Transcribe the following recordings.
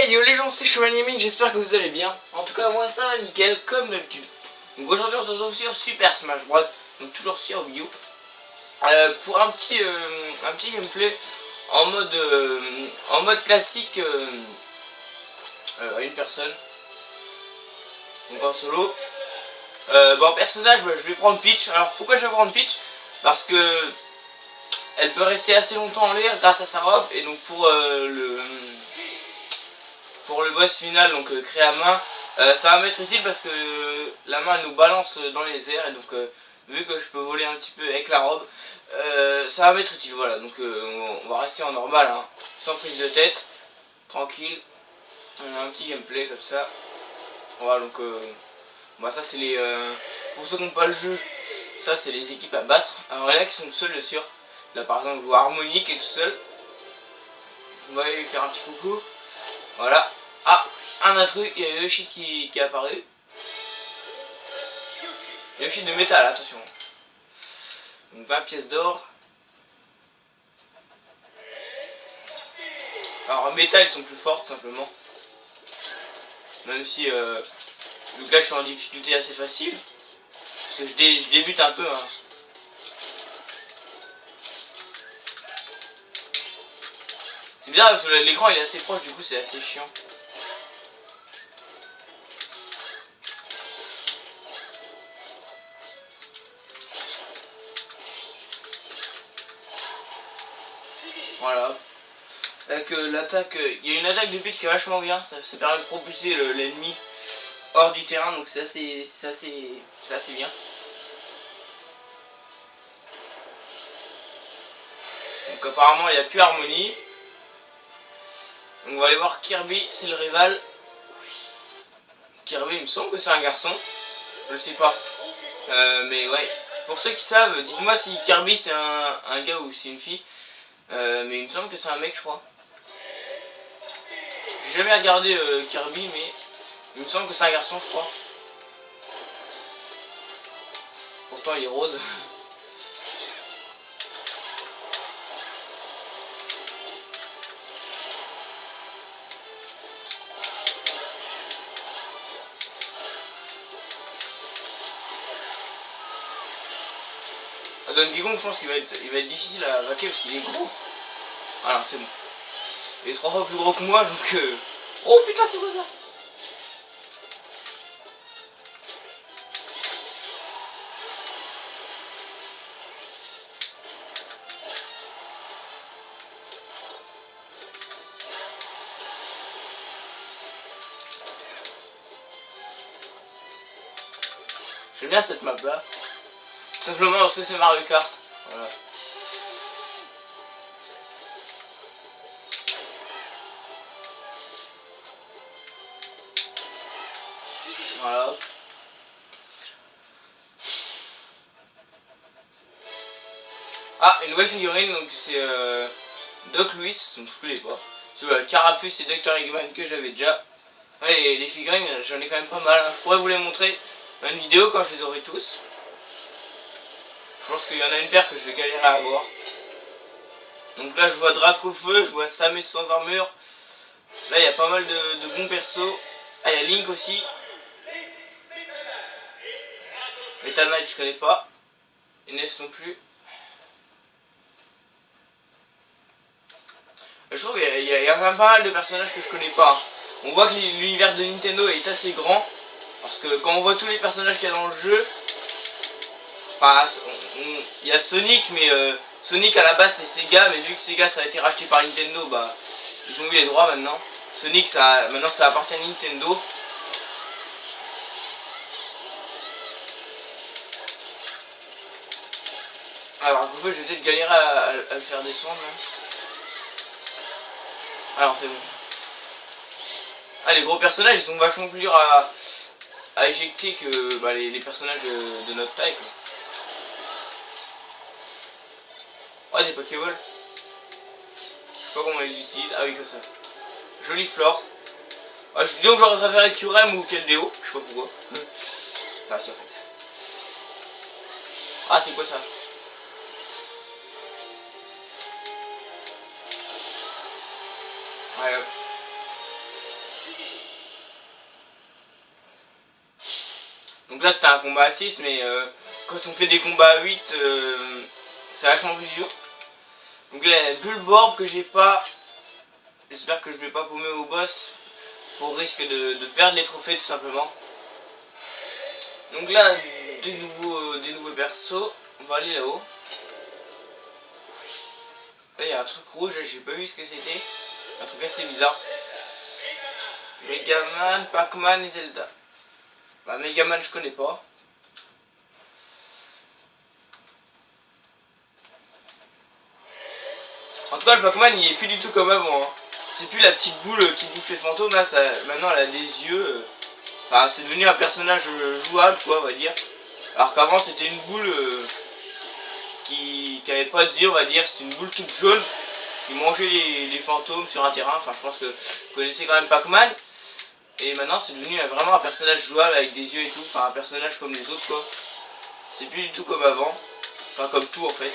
Hey yo les gens, c'est Chevalier Ming, j'espère que vous allez bien. En tout cas moi ça va nickel comme d'habitude. Donc aujourd'hui on se retrouve sur Super Smash Bros. Donc toujours sur Wii U. Pour un petit gameplay en mode classique à une personne. Donc en solo. En personnage je vais prendre Peach. Alors pourquoi je vais prendre Peach? Parce que elle peut rester assez longtemps en l'air grâce à sa robe. Et donc pour le boss final, donc créé à main, ça va m'être utile parce que la main elle nous balance dans les airs. Et donc vu que je peux voler un petit peu avec la robe, ça va m'être utile. Voilà, donc on va rester en normal, hein, sans prise de tête, tranquille. On a un petit gameplay comme ça. Voilà, donc ça c'est les pour ceux qui n'ont pas le jeu, ça c'est les équipes à battre. Alors il y en a qui sont tout seuls bien sûr. Là par exemple je vois Harmonique est tout seul. On va aller lui faire un petit coucou. Voilà. Ah, un truc, il y a Yoshi qui est apparu. Yoshi de métal, attention. Donc 20 pièces d'or. Alors métal ils sont plus forts tout simplement. Même si donc là je suis en difficulté assez facile. Parce que je débute un peu, hein. C'est bizarre parce que l'écran il est assez proche, du coup c'est assez chiant. Voilà. Avec l'attaque, il y a une attaque de Peach qui est vachement bien, ça permet de propulser l'ennemi hors du terrain, donc c'est assez bien. Donc apparemment il n'y a plus Harmonie. Donc on va aller voir Kirby, c'est le rival. Kirby il me semble que c'est un garçon, je sais pas. Mais ouais, pour ceux qui savent, dites-moi si Kirby c'est un gars ou c'est une fille. Mais il me semble que c'est un mec je crois. J'ai jamais regardé Kirby mais il me semble que c'est un garçon je crois. Pourtant il est rose. Donkey Kong je pense qu'il va être difficile à vaquer parce qu'il est gros. Alors c'est bon. Il est 3 fois plus gros que moi donc Oh putain c'est quoi ça? J'aime bien cette map là. Tout simplement parce que c'est Mario Kart. Voilà. Voilà. Ah, une nouvelle figurine, donc c'est Doc Louis, donc je connais pas. C'est voilà, Carapuce et Dr Eggman que j'avais déjà. Ouais, les figurines, j'en ai quand même pas mal, hein. Je pourrais vous les montrer dans une vidéo quand je les aurai tous. Je pense qu'il y en a une paire que je vais galérer à avoir. Donc là je vois Draco Feu, je vois Samus sans armure. Là il y a pas mal de bons persos. Ah il y a Link aussi. Meta Knight je connais pas. Inès non plus. Je trouve qu'il y a quand même pas mal de personnages que je connais pas. On voit que l'univers de Nintendo est assez grand. Parce que quand on voit tous les personnages qu'il y a dans le jeu. Enfin, il y a Sonic, mais Sonic à la base c'est Sega, mais vu que Sega ça a été racheté par Nintendo, bah ils ont eu les droits maintenant. Sonic maintenant ça appartient à Nintendo. Alors à coup je vais peut-être galérer à le faire descendre là. Alors c'est bon. Ah les gros personnages ils sont vachement plus durs à éjecter que bah, les personnages de notre taille quoi. Ouais des Pokéballs. Je sais pas comment ils utilisent. Ah oui comme ça. Jolie flore. Ah, disons que j'aurais préféré Kyurem ou Keldeo. Je sais pas pourquoi. Enfin si en fait. Ah c'est quoi ça? Ouais. Donc là c'était un combat à 6, mais quand on fait des combats à 8, c'est vachement plus dur. Donc là il y a Bulborb que j'ai pas. J'espère que je vais pas paumer au boss pour risque de perdre les trophées tout simplement. Donc là des nouveaux persos. On va aller là-haut. Là il y a un truc rouge, j'ai pas vu ce que c'était. Un truc assez bizarre. Megaman, Pac-Man et Zelda. Bah Megaman je connais pas. En tout cas le Pac-Man il est plus du tout comme avant. Hein. C'est plus la petite boule qui bouffe les fantômes là, ça, maintenant elle a des yeux. Enfin c'est devenu un personnage jouable quoi on va dire. Alors qu'avant c'était une boule qui avait pas de yeux on va dire, c'est une boule toute jaune qui mangeait les fantômes sur un terrain. Enfin je pense que vous connaissez quand même Pac-Man. Et maintenant c'est devenu vraiment un personnage jouable avec des yeux et tout, enfin un personnage comme les autres quoi. C'est plus du tout comme avant, enfin comme tout en fait.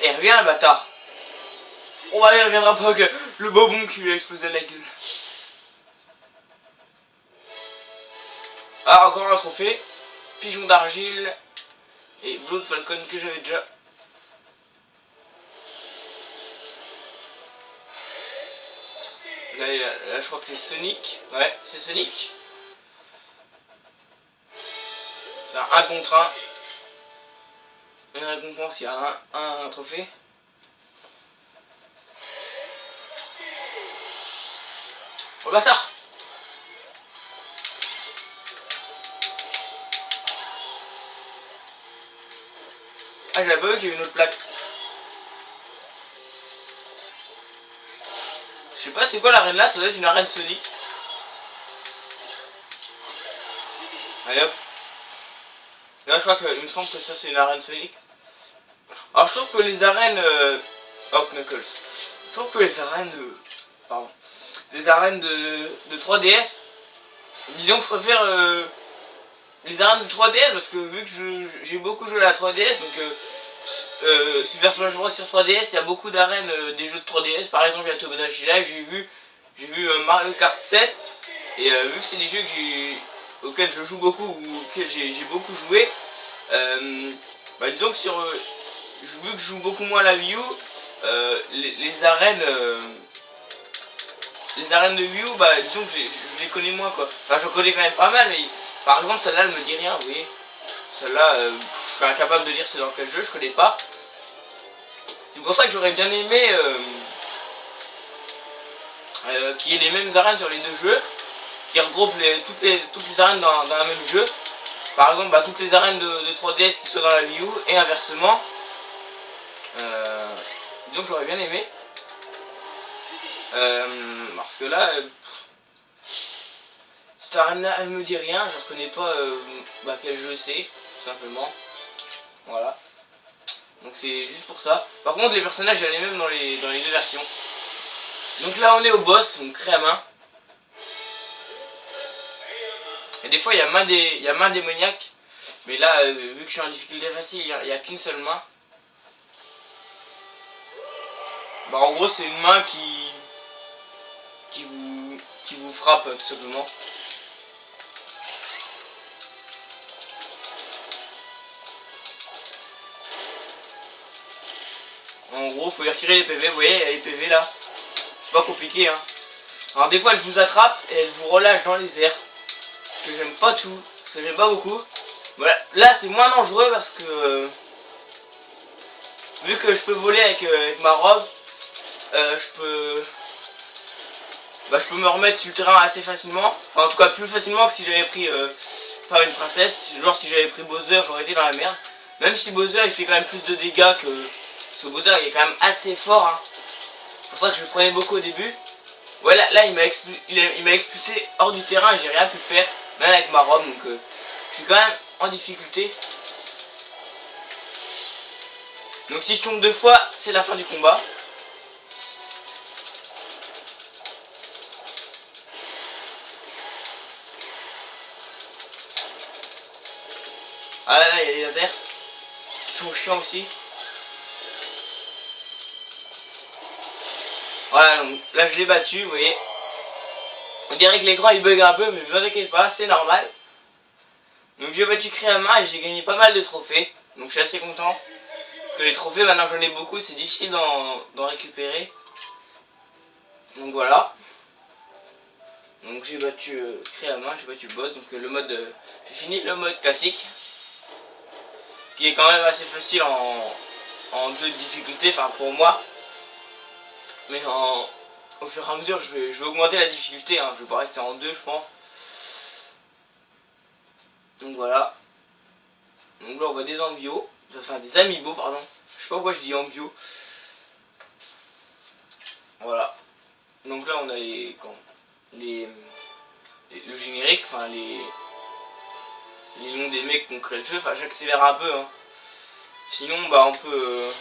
Et reviens le bâtard. Oh bah il reviendra pas avec le bobon qui lui a explosé la gueule. Ah encore un trophée, pigeon d'argile et Blood Falcon que j'avais déjà. Là, je crois que c'est Sonic. Ouais, c'est Sonic. C'est un 1 contre 1. Une récompense, il y a un trophée. Oh bâtard! Ah, j'avais pas vu qu'il y avait une autre plaque. Je sais pas c'est quoi l'arène là, ça doit être une arène Sonic. Allez hop. Là je crois qu'il me semble que ça c'est une arène Sonic. Alors je trouve que les arènes... Oh Knuckles. Je trouve que les arènes... Pardon. Les arènes de 3DS... Disons que je préfère les arènes de 3DS parce que vu que j'ai beaucoup joué à la 3DS, donc Super Smash Bros sur 3DS, il y a beaucoup d'arènes des jeux de 3DS. Par exemple il y a Tomodachi Live, j'ai vu Mario Kart 7. Et vu que c'est des jeux auxquels je joue beaucoup, ou auxquels j'ai beaucoup joué, bah disons que vu que je joue beaucoup moins à la Wii U, les arènes de Wii U, bah disons que je les connais moins quoi. Enfin je connais quand même pas mal, mais par exemple celle-là elle me dit rien, vous voyez. Celle-là, je suis incapable de dire c'est dans quel jeu, je connais pas. C'est pour ça que j'aurais bien aimé qu'il y ait les mêmes arènes sur les deux jeux, qui regroupe toutes les arènes dans un même jeu. Par exemple bah, toutes les arènes de 3DS qui sont dans la Wii U et inversement. Disons que j'aurais bien aimé. Parce que là cette arène là elle me dit rien, je reconnais pas bah, quel jeu c'est tout simplement. Voilà. Donc c'est juste pour ça. Par contre les personnages il y en a les mêmes dans les deux versions. Donc là on est au boss, donc crée à main. Et des fois il y a main démoniaque. Mais là vu que je suis en difficulté facile, il n'y a qu'une seule main. Bah en gros c'est une main qui vous frappe tout simplement. En gros faut y retirer les PV, vous voyez il y a les PV là. C'est pas compliqué hein. Alors des fois elle vous attrape et elle vous relâche dans les airs. Ce que j'aime pas tout, ce que j'aime pas beaucoup. Voilà, là c'est moins dangereux parce que vu que je peux voler avec ma robe, je peux me remettre sur le terrain assez facilement. Enfin en tout cas plus facilement que si j'avais pris pas une princesse. Genre si j'avais pris Bowser j'aurais été dans la merde. Même si Bowser il fait quand même plus de dégâts que... Parce que Bowser il est quand même assez fort hein. C'est pour ça que je le prenais beaucoup au début. Ouais là il m'a expulsé hors du terrain et j'ai rien pu faire. Même avec ma robe donc je suis quand même en difficulté. Donc si je tombe 2 fois c'est la fin du combat. Ah là il y a les lasers qui sont chiants aussi. Voilà donc là je l'ai battu vous voyez. On dirait que l'écran il bug un peu, mais vous inquiétez pas, c'est normal. Donc j'ai battu Créama et j'ai gagné pas mal de trophées. Donc je suis assez content. Parce que les trophées maintenant j'en ai beaucoup, c'est difficile d'en récupérer. Donc voilà. Donc j'ai battu Créama, j'ai battu le boss. Donc le mode, j'ai fini le mode classique. Qui est quand même assez facile en 2 difficultés, enfin pour moi. Mais au fur et à mesure je vais augmenter la difficulté, hein. Je vais pas rester en 2 je pense. Donc voilà. Donc là on voit des ambios, enfin des amiibo pardon. Je sais pas pourquoi je dis ambio. Voilà. Donc là on a le générique, enfin les noms des mecs qui ont créé le jeu. Enfin j'accélère un peu, hein. Sinon bah on peut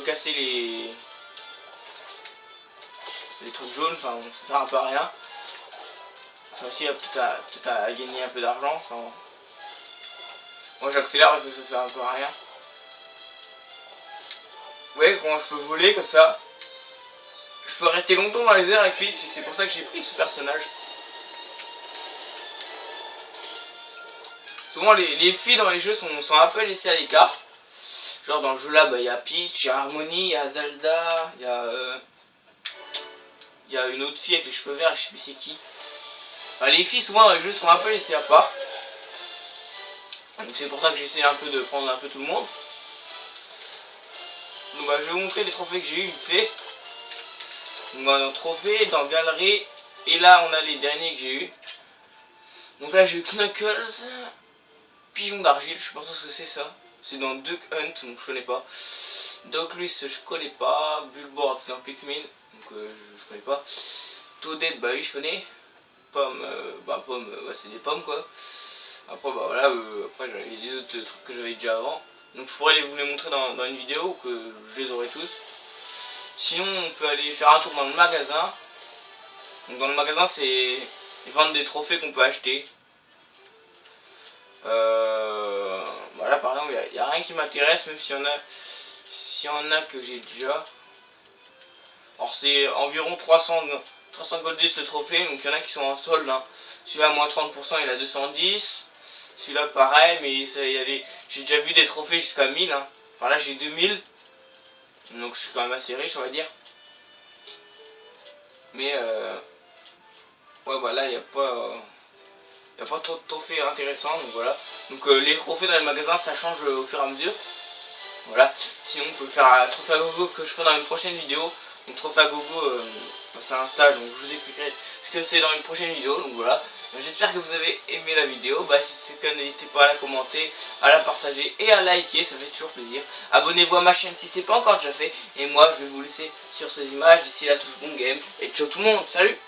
casser les trucs jaunes, enfin bon, ça sert un peu à rien. Ça aussi peut-être à gagner un peu d'argent. Enfin, moi j'accélère parce que ça sert un peu à rien. Ouais, comment je peux voler comme ça. Je peux rester longtemps dans les airs avec Peach, et c'est pour ça que j'ai pris ce personnage. Souvent les filles dans les jeux sont un peu laissées à l'écart. Genre dans le jeu là, il y a Peach, il y a Harmony, il y a Zelda, il y a une autre fille avec les cheveux verts, je sais plus c'est qui. Enfin, les filles souvent dans les jeux sont un peu laissées à part. Donc c'est pour ça que j'essaie un peu de prendre un peu tout le monde. Donc bah, je vais vous montrer les trophées que j'ai eu vite fait. Donc dans trophées, dans galerie, et là on a les derniers que j'ai eu. Donc là j'ai eu Knuckles, Pigeon d'argile, je sais pas trop ce que c'est ça. C'est dans Duck Hunt, donc je connais pas. Doclus je connais pas. Bulboard c'est un Pikmin, donc je connais pas. Toadette bah oui je connais. Pomme, ouais, c'est des pommes quoi. Après bah voilà, après il y a des autres trucs que j'avais déjà avant. Donc je pourrais vous les montrer dans une vidéo, que je les aurai tous. Sinon on peut aller faire un tour dans le magasin. Donc dans le magasin c'est ils vendent des trophées qu'on peut acheter. Voilà par exemple il n'y a rien qui m'intéresse, même s'il y en a que j'ai déjà. Alors c'est environ 300 goldis ce trophée, donc il y en a qui sont en solde, hein. Celui-là moins 30% il a 210. Celui-là pareil, mais j'ai déjà vu des trophées jusqu'à 1000, hein. Enfin là j'ai 2000. Donc je suis quand même assez riche on va dire. Mais ouais bah là il n'y a pas trop de trophées intéressants, donc voilà. Donc les trophées dans les magasins ça change au fur et à mesure. Voilà. Sinon on peut faire un trophée à gogo que je ferai dans une prochaine vidéo. Donc trophée à gogo c'est un stage, donc je vous expliquerai ce que c'est dans une prochaine vidéo. Donc voilà. J'espère que vous avez aimé la vidéo. Bah, si c'est le cas, n'hésitez pas à la commenter, à la partager et à liker, ça fait toujours plaisir. Abonnez-vous à ma chaîne si c'est pas encore déjà fait. Et moi je vais vous laisser sur ces images. D'ici là, tous bon game et ciao tout le monde, salut.